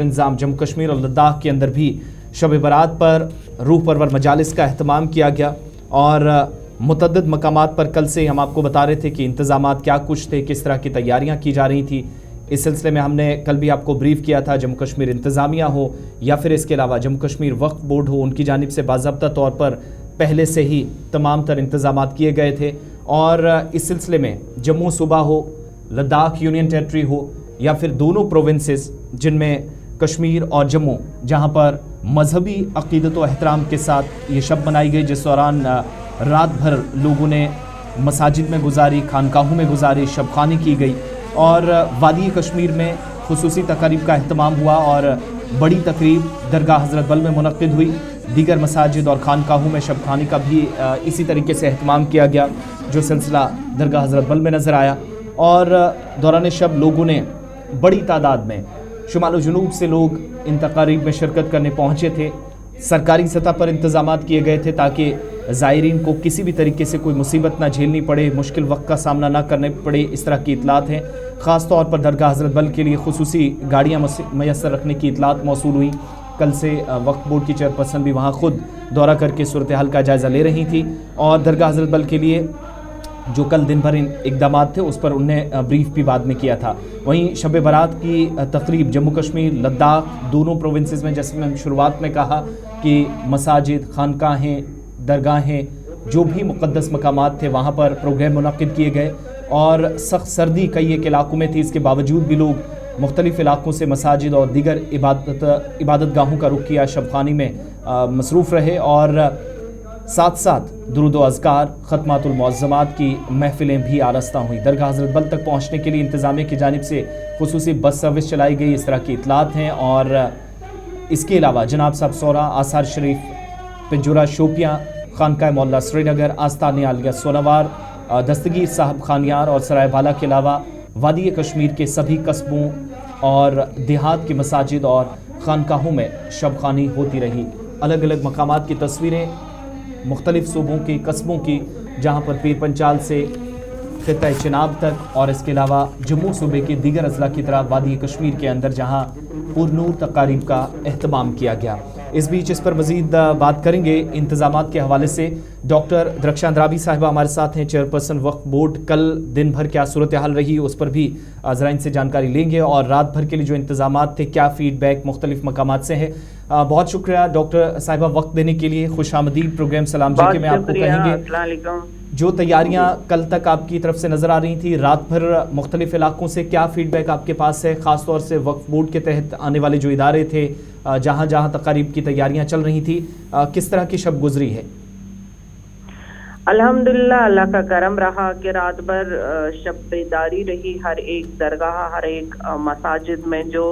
इंतजाम जम्मू कश्मीर और लद्दाख के अंदर भी शब बरात पर रूह परवर मजालिस का अहतमाम किया गया और मुतअद्दिद मकामात पर कल से हम आपको बता रहे थे कि इंतजामात क्या कुछ थे, किस तरह की तैयारियां की जा रही थी। इस सिलसिले में हमने कल भी आपको ब्रीफ किया था। जम्मू कश्मीर इंतज़ामिया हो या फिर इसके अलावा जम्मू कश्मीर वक्फ बोर्ड हो, उनकी जानिब से बाज़ाब्ता तौर पर पहले से ही तमाम तर इंतजामात किए गए थे और इस सिलसिले में जम्मू सूबा हो, लद्दाख यूनियन टेरिटरी हो या फिर दोनों प्रोविंसेस जिनमें कश्मीर और जम्मू, जहां पर मजहबी अक़ीदत व एहतराम के साथ ये शब मनाई गई, जिस दौरान रात भर लोगों ने मसाजिद में गुजारी, खानकाहों में गुजारी, शब खानी की गई और वादी कश्मीर में खुसूसी तक़रीब का अहतमाम हुआ और बड़ी तकरीब दरगाह हज़रत बल में मुनक़्क़िद हुई। दीगर मसाजिद और खानकाहों में शब खानी का भी इसी तरीके से अहतमाम किया गया, जो सिलसिला दरगाह हज़रत बल में नज़र आया। और दौरान शब लोगों ने बड़ी तादाद में शुमाल व जुनूब से लोग इन तक़रीब में शिरकत करने पहुँचे थे। सरकारी सतह पर इंतज़ामात किए गए थे ताकि ज़ायरीन को किसी भी तरीके से कोई मुसीबत ना झेलनी पड़े, मुश्किल वक्त का सामना ना करने पड़े, इस तरह की इतलात हैं। ख़ास तौर पर दरगाह हज़रत बल के लिए खुसूसी गाड़ियाँ मैसर रखने की इतलात मौसूल हुई। कल से वक्फ बोर्ड की चेयरपर्सन भी वहाँ ख़ुद दौरा करके सूरत हाल का जायज़ा ले रही थी और दरगाह हज़रत बल के लिए जो कल दिन भर इक़दामात थे उस पर उनने ब्रीफ भी बाद में किया था। वहीं शब बारात की तकरीब जम्मू कश्मीर, लद्दाख दोनों प्रोविंसेस में, जैसे मैंने शुरुआत में कहा कि मसाजिद, खानकाहें, दरगाहें, जो भी मुक़द्दस मकामात थे वहाँ पर प्रोग्राम मुनक़्क़िद किए गए और सख्त सर्दी कई एक इलाकों में थी। इसके बावजूद भी लोग मुख्तलिफ़ इलाकों से मसाजिद और दीगर इबादत गाहों का रुख किया, शब खानी में मसरूफ़ रहे और साथ साथ दुरूद व अज़कार, ख़त्मातुल मुअज़्ज़मात की महफ़िलें भी आरस्ता हुई। दरगाह हज़रत बल तक पहुँचने के लिए इंतज़ामिया की जानिब से खुसूसी बस सर्विस चलाई गई, इस तरह की इतलात हैं। और इसके अलावा जनाब साहब सौरा, आसार शरीफ, पिंजुरा शोपियाँ, खानकाह मौला श्रीनगर, आस्तान आलिया सोनावार, दस्तगीर साहब खानियार और सराय बाला के अलावा वादी कश्मीर के सभी कस्बों और देहात के मसाजिद और खानकाहों में शब खानी होती रही। अलग अलग मकामात की तस्वीरें मुख्तलिफ़ सूबों की, कस्बों की, जहाँ पर पीर पंचाल से ख़िता चिनाब तक और इसके अलावा जम्मू सूबे के दीगर अजला की तरह वादी कश्मीर के अंदर जहाँ पुरनूर तक़ारीब का अहतमाम किया गया। इस बीच इस पर मज़ीद बात करेंगे इंतज़ामात के हवाले से। डॉक्टर दरख्शान अंद्राबी साहिबा हमारे साथ हैं, चेयरपर्सन वक्फ बोर्ड। कल दिन भर क्या सूरत हाल रही उस पर भी ज़रा इनसे जानकारी लेंगे और रात भर के लिए जो इंतज़ामात थे, क्या फ़ीडबैक मुख्तलिफ़ मकामात से है। बहुत शुक्रिया डॉक्टर साहिबा वक्त देने के लिए। खुशामदीद प्रोग्राम सलाम जी के मैं आपको कहेंगे। जो तैयारियां कल तक आपकी तरफ से नज़र आ रही थी, रात भर मुख्तलिफ़ इलाकों से क्या फ़ीडबैक आपके पास है, ख़ास तौर से वक्फ बोर्ड के तहत आने वाले जो इदारे थे, जहां जहां तक़रीब की तैयारियां चल रही थी, किस तरह की शब गुजरी है? अल्हम्दुलिल्लाह, अल्लाह का करम रहा कि रात भर शब बेदारी रही। हर एक दरगाह, हर एक मसाजिद में जो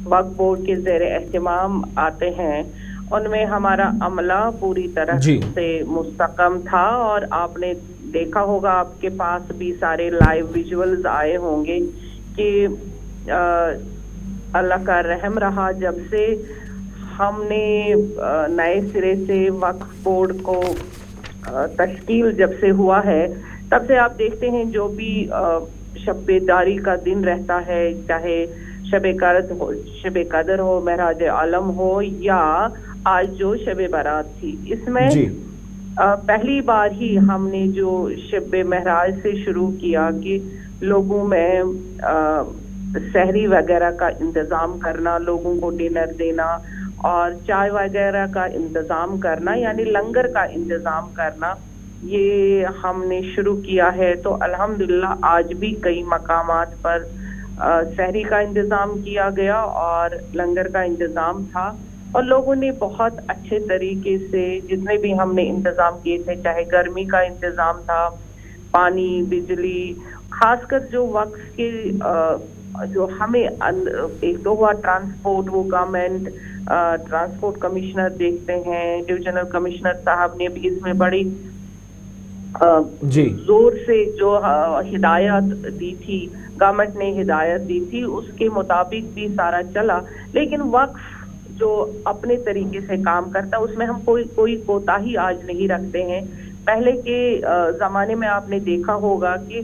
वक्फ बोर्ड के ज़ेर एहतमाम आते हैं उनमें हमारा अमला पूरी तरह से मुस्तकम था और आपने देखा होगा, आपके पास भी सारे लाइव विजुअल्स आए होंगे कि अल्लाह का रहम रहा। जब से हमने नए सिरे से वक्फ बोर्ड को तश्कील जब से हुआ है, तब से आप देखते हैं जो भी शब बेदारी का दिन रहता है, चाहे शब कदर हो, महराज आलम हो या आज जो शब बारात थी, इसमें पहली बार ही हमने जो शब महराज से शुरू किया कि लोगों में सहरी वगैरह का इंतज़ाम करना, लोगों को डिनर देना और चाय वगैरह का इंतज़ाम करना, यानी लंगर का इंतज़ाम करना, ये हमने शुरू किया है। तो अल्हम्दुलिल्लाह आज भी कई मकामात पर सहरी का इंतज़ाम किया गया और लंगर का इंतज़ाम था और लोगों ने बहुत अच्छे तरीके से जितने भी हमने इंतज़ाम किए थे, चाहे गर्मी का इंतज़ाम था, पानी, बिजली, खासकर जो वक्त के जो हमें एक तो हुआ ट्रांसपोर्ट, वो गवर्नमेंट ट्रांसपोर्ट कमिश्नर देखते हैं, डिविजनल कमिश्नर साहब ने भी इसमें बड़ी जोर से जो हिदायत दी थी, गवर्नमेंट ने हिदायत दी थी, उसके मुताबिक भी सारा चला। लेकिन वक्फ जो अपने तरीके से काम करता है उसमें हम कोई कोताही आज नहीं रखते हैं। पहले के ज़माने में आपने देखा होगा कि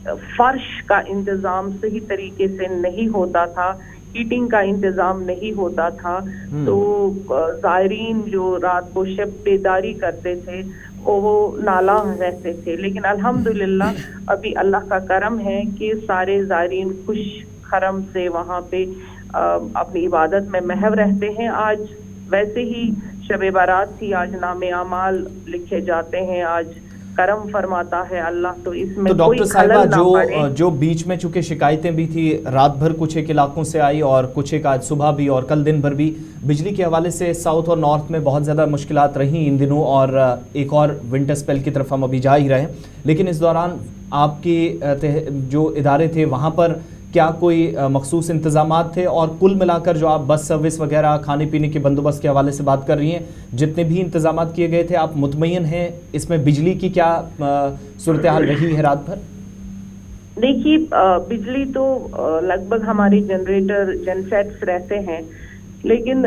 फर्श का इंतज़ाम सही तरीके से नहीं होता था ہیٹنگ کا انتظام نہیں ہوتا تھا تو زائرین جو رات کو شب بیداری کرتے تھے وہ نالا رہتے تھے. لیکن الحمدللہ ابھی اللہ کا کرم ہے کہ سارے زائرین خوش خرم سے وہاں پہ اپنی عبادت میں محو رہتے ہیں. آج ویسے ہی شب برات تھی, آج نام اعمال لکھے جاتے ہیں, آج کرم فرماتا ہے اللہ, تو اس میں تو کوئی ڈاکٹر خلل نہ صاحبہ پڑے. جو بیچ میں چونکہ شکایتیں بھی تھی رات بھر کچھ ایک علاقوں سے آئی اور کچھ ایک آج صبح بھی اور کل دن بھر بھی بجلی کے حوالے سے ساؤتھ اور نارتھ میں بہت زیادہ مشکلات رہیں ان دنوں, اور ایک اور ونٹر سپیل کی طرف ہم ابھی جا ہی رہے ہیں. لیکن اس دوران آپ کے جو ادارے تھے وہاں پر کیا کوئی مخصوص انتظامات تھے, اور کل ملا کر جو آپ بس سروس وغیرہ کھانے پینے کے بندوبست کے حوالے سے بات کر رہی ہیں, جتنے بھی انتظامات کیے گئے تھے آپ مطمئن ہیں اس میں بجلی کی کیا صورتحال رہی ہے رات بھر؟ دیکھیے بجلی تو لگ بھگ ہمارے جنریٹر جن سیٹس رہتے ہیں, لیکن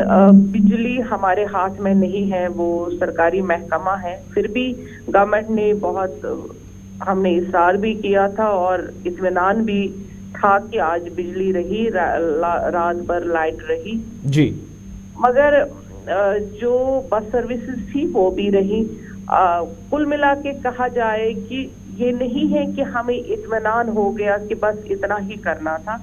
بجلی ہمارے ہاتھ میں نہیں ہے, وہ سرکاری محکمہ ہے. پھر بھی گورنمنٹ نے بہت, ہم نے اصرار بھی کیا تھا اور اطمینان بھی تھا کہ آج بجلی رہی, رات بھر لائٹ رہی جی, مگر جو بس سروسز تھی وہ بھی رہی. کل ملا کے کہا جائے کہ یہ نہیں ہے کہ ہمیں اطمینان ہو گیا کہ بس اتنا ہی کرنا تھا,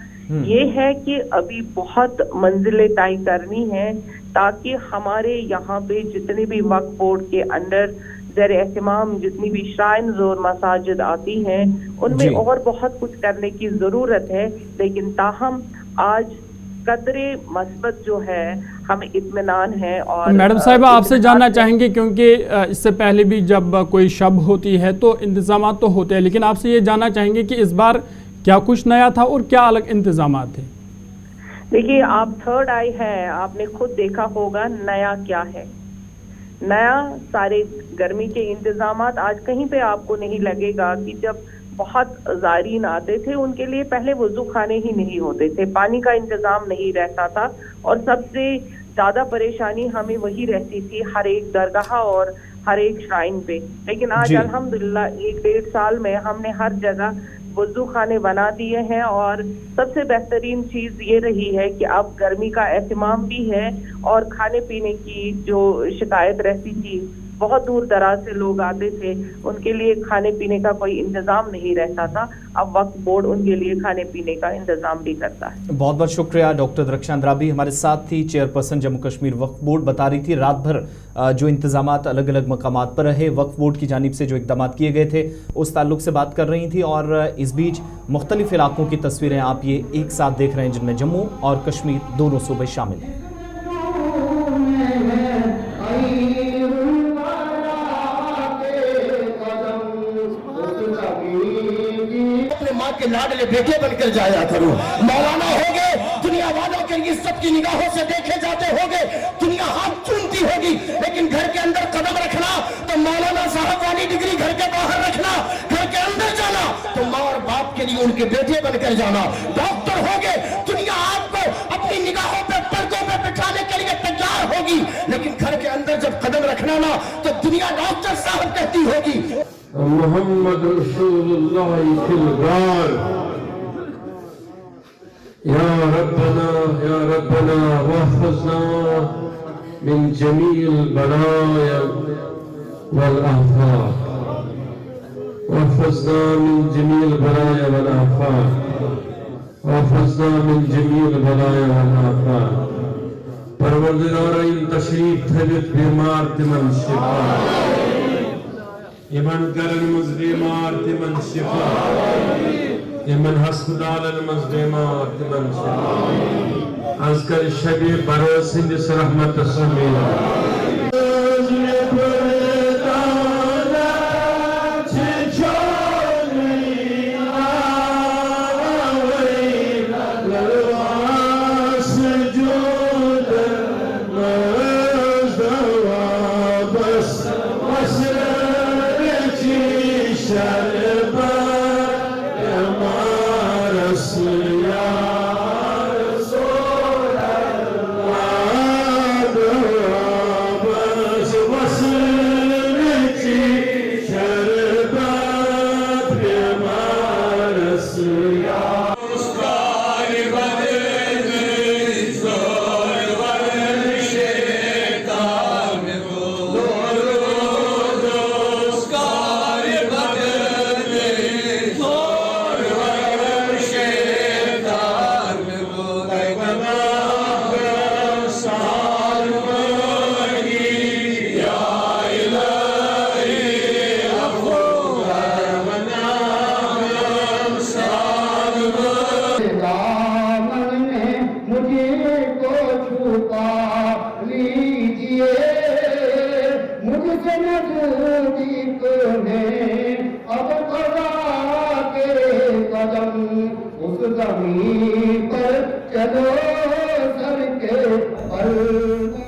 یہ ہے کہ ابھی بہت منزلیں طے کرنی ہے تاکہ ہمارے یہاں پہ جتنے بھی وقف بورڈ کے انڈر زیر اہتمام جتنی بھی شرائنز اور مساجد آتی ہیں ان میں اور بہت کچھ کرنے کی ضرورت ہے. لیکن تاہم آج قدرے مثبت جو ہے ہمیں اطمینان ہے. اور میڈم صاحبہ آپ سے جاننا چاہیں گے, کیونکہ اس سے پہلے بھی جب کوئی شب ہوتی ہے تو انتظامات تو ہوتے ہیں, لیکن آپ سے یہ جاننا چاہیں گے کہ اس بار کیا کچھ نیا تھا اور کیا الگ انتظامات تھے؟ دیکھیے آپ تھرڈ آئی ہیں, آپ نے خود دیکھا ہوگا نیا کیا ہے. نیا سارے گرمی کے انتظامات, آج کہیں پہ آپ کو نہیں لگے گا کہ جب بہت زائرین آتے تھے ان کے لیے پہلے وضو خانے ہی نہیں ہوتے تھے, پانی کا انتظام نہیں رہتا تھا, اور سب سے زیادہ پریشانی ہمیں وہی رہتی تھی ہر ایک درگاہ اور ہر ایک شرائن پہ. لیکن آج الحمدللہ 1-1.5 سال میں ہم نے ہر جگہ وضو خانے بنا دیے ہیں, اور سب سے بہترین چیز یہ رہی ہے کہ اب گرمی کا اہتمام بھی ہے, اور کھانے پینے کی جو شکایت رہتی تھی, بہت دور دراز سے لوگ آتے تھے, ان کے لیے کھانے پینے کا کوئی انتظام نہیں رہتا تھا, اب وقف بورڈ ان کے لیے کھانے پینے کا انتظام بھی کرتا ہے. بہت بہت شکریہ. ڈاکٹر درخشاں اندرابی ہمارے ساتھ تھی, چیئرپرسن جموں کشمیر وقف بورڈ, بتا رہی تھی رات بھر جو انتظامات الگ الگ مقامات پر رہے, وقف بورڈ کی جانب سے جو اقدامات کیے گئے تھے اس تعلق سے بات کر رہی تھی. اور اس بیچ مختلف علاقوں کی تصویریں آپ یہ ایک ساتھ دیکھ رہے ہیں جن میں جموں اور کشمیر دونوں صوبے شامل ہیں. کے لاڈلے بیٹے بن کر جایا کرو. مولانا ہوگے دنیا والوں کے عزت کی نگاہوں سے دیکھے جاتے ہوگے, دنیا ہاتھ چومتی ہوگی, لیکن گھر کے اندر قدم رکھنا تو مولانا صاحب والی ڈگری گھر کے باہر رکھنا, گھر کے اندر جانا تو ماں اور باپ کے لیے ان کے بیٹے بن کر جانا. ڈاکٹر ہوگے دنیا آپ کو اپنی نگاہوں پہ پردوں پہ بٹھانے کے لیے تیار ہوگی, لیکن گھر کے اندر جب قدم رکھنا نا تو دنیا ڈاکٹر صاحب کہتی ہوگی. محمد رسول اللہ فی الغار. یا ربنا واحفظنا من جمیع البلایا والآفات, واحفظنا من جمیع البلایا والآفات, واحفظنا من جمیع البلایا والآفات. پروردگار این تشریف تھویت بیمار تمن شفا, یمن گرن مز بیمار تمن شفا, یمن ہسپتالن مز بیمار تمن شفا. از کر شب بروز ہندس رحمت سمیلا. नजदीक है अब खुदा के कदम उस ज़मीन पर चलो सर के पल